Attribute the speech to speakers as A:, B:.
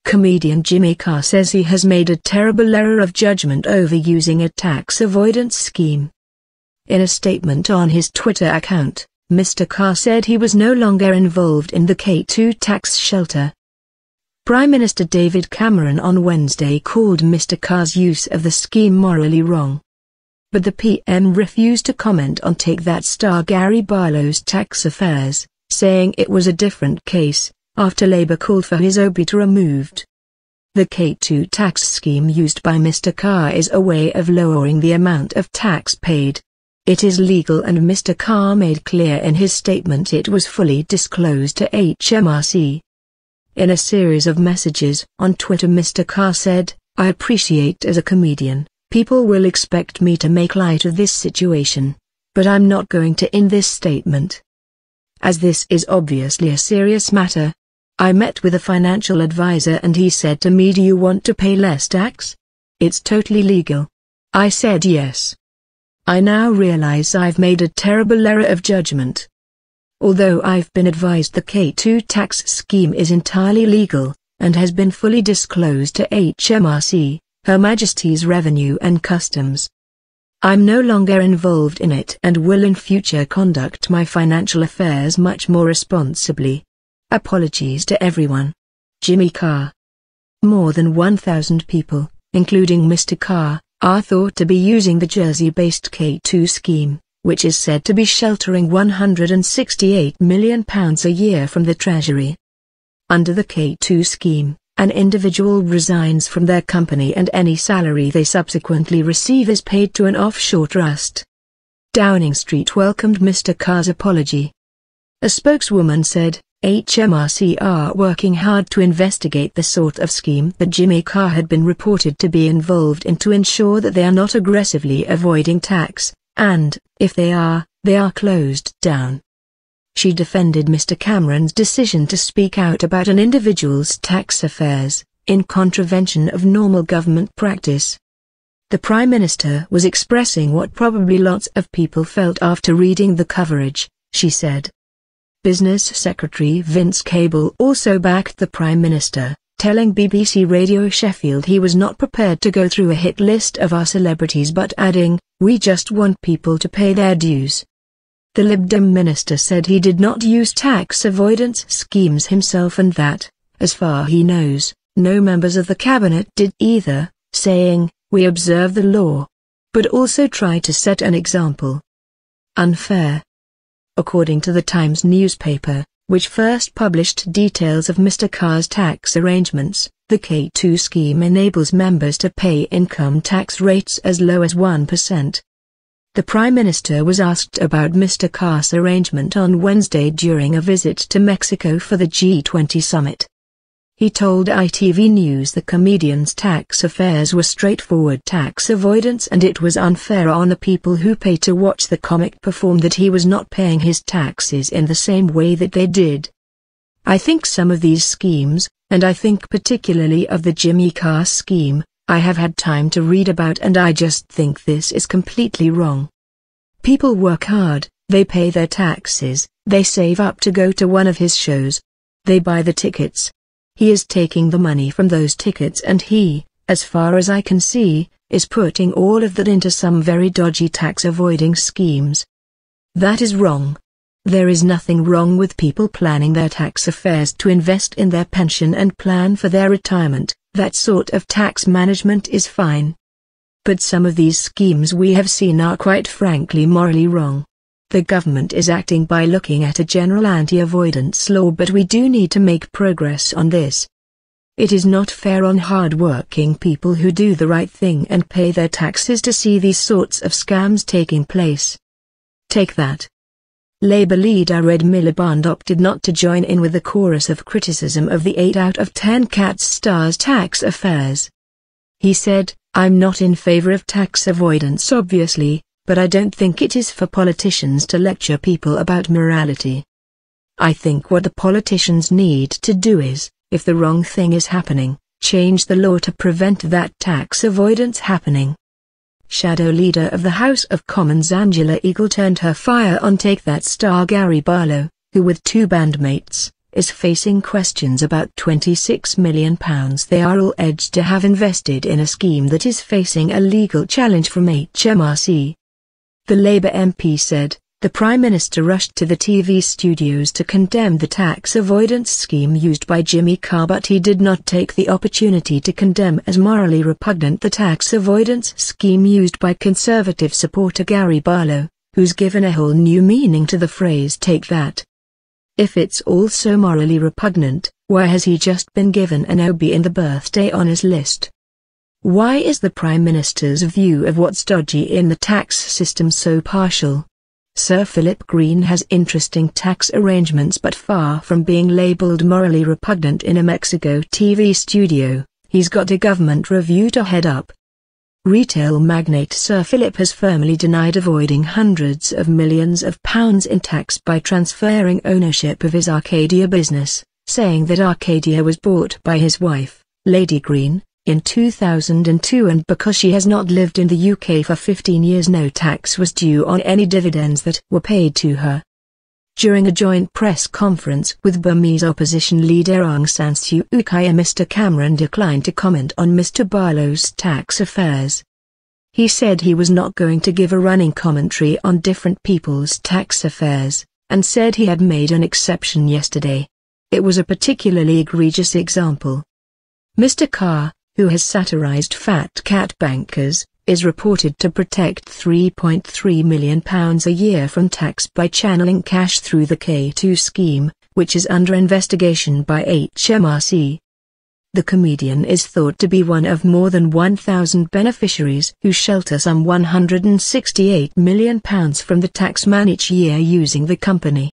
A: Comedian Jimmy Carr says he has made a terrible error of judgment over using a tax avoidance scheme. In a statement on his Twitter account, Mr. Carr said he was no longer involved in the K2 tax shelter. Prime Minister David Cameron on Wednesday called Mr. Carr's use of the scheme morally wrong. But the PM refused to comment on Take That star Gary Barlow's tax affairs, saying it was a different case, after Labour called for his obit removed. The K2 tax scheme used by Mr. Carr is a way of lowering the amount of tax paid. It is legal, and Mr. Carr made clear in his statement it was fully disclosed to HMRC. In a series of messages on Twitter, Mr. Carr said, "I appreciate as a comedian, people will expect me to make light of this situation, but I'm not going to in this statement. As this is obviously a serious matter. I met with a financial advisor and he said to me, do you want to pay less tax? It's totally legal. I said yes. I now realize I've made a terrible error of judgment. Although I've been advised the K2 tax scheme is entirely legal, and has been fully disclosed to HMRC, Her Majesty's Revenue and Customs. I'm no longer involved in it and will in future conduct my financial affairs much more responsibly. Apologies to everyone. Jimmy Carr." More than 1,000 people, including Mr. Carr, are thought to be using the Jersey-based K2 scheme, which is said to be sheltering £168 million a year from the Treasury. Under the K2 scheme, an individual resigns from their company and any salary they subsequently receive is paid to an offshore trust. Downing Street welcomed Mr. Carr's apology. A spokeswoman said, HMRC are working hard to investigate the sort of scheme that Jimmy Carr had been reported to be involved in to ensure that they are not aggressively avoiding tax, and, if they are closed down. She defended Mr. Cameron's decision to speak out about an individual's tax affairs, in contravention of normal government practice. The Prime Minister was expressing what probably lots of people felt after reading the coverage, she said. Business Secretary Vince Cable also backed the Prime Minister, telling BBC Radio Sheffield he was not prepared to go through a hit list of our celebrities but adding, "We just want people to pay their dues." The Lib Dem minister said he did not use tax avoidance schemes himself and that, as far he knows, no members of the cabinet did either, saying, "We observe the law, but also try to set an example." Unfair. According to the Times newspaper, which first published details of Mr. Carr's tax arrangements, the K2 scheme enables members to pay income tax rates as low as 1%. The Prime Minister was asked about Mr. Carr's arrangement on Wednesday during a visit to Mexico for the G20 summit. He told ITV News the comedian's tax affairs were straightforward tax avoidance and it was unfair on the people who pay to watch the comic perform that he was not paying his taxes in the same way that they did. I think some of these schemes, and I think particularly of the Jimmy Carr scheme, I have had time to read about and I just think this is completely wrong. People work hard, they pay their taxes, they save up to go to one of his shows. They buy the tickets. He is taking the money from those tickets and he, as far as I can see, is putting all of that into some very dodgy tax-avoiding schemes. That is wrong. There is nothing wrong with people planning their tax affairs to invest in their pension and plan for their retirement, that sort of tax management is fine. But some of these schemes we have seen are quite frankly morally wrong. The government is acting by looking at a general anti-avoidance law, but we do need to make progress on this. It is not fair on hard-working people who do the right thing and pay their taxes to see these sorts of scams taking place. Take that. Labour leader Ed Miliband opted not to join in with the chorus of criticism of the 8 out of 10 Cats star's tax affairs. He said, "I'm not in favour of tax avoidance obviously, but I don't think it is for politicians to lecture people about morality. I think what the politicians need to do is, if the wrong thing is happening, change the law to prevent that tax avoidance happening." Shadow Leader of the House of Commons Angela Eagle turned her fire on Take That star Gary Barlow, who with 2 bandmates, is facing questions about £26 million they are all alleged to have invested in a scheme that is facing a legal challenge from HMRC. The Labour MP said, "The Prime Minister rushed to the TV studios to condemn the tax avoidance scheme used by Jimmy Carr, but he did not take the opportunity to condemn as morally repugnant the tax avoidance scheme used by Conservative supporter Gary Barlow, who's given a whole new meaning to the phrase 'take that'. If it's all so morally repugnant, why has he just been given an OB in the birthday honours list? Why is the Prime Minister's view of what's dodgy in the tax system so partial? Sir Philip Green has interesting tax arrangements, but far from being labelled morally repugnant in a Mexico TV studio, he's got a government review to head up." Retail magnate Sir Philip has firmly denied avoiding hundreds of millions of pounds in tax by transferring ownership of his Arcadia business, saying that Arcadia was bought by his wife, Lady Green, in 2002, and because she has not lived in the UK for 15 years, no tax was due on any dividends that were paid to her. During a joint press conference with Burmese opposition leader Aung San Suu Kyi, Mr Cameron declined to comment on Mr Barlow's tax affairs. He said he was not going to give a running commentary on different people's tax affairs, and said he had made an exception yesterday. It was a particularly egregious example. Mr Carr, who has satirized fat cat bankers, is reported to protect £3.3 million a year from tax by channeling cash through the K2 scheme, which is under investigation by HMRC. The comedian is thought to be one of more than 1,000 beneficiaries who shelter some £168 million from the tax man each year using the company.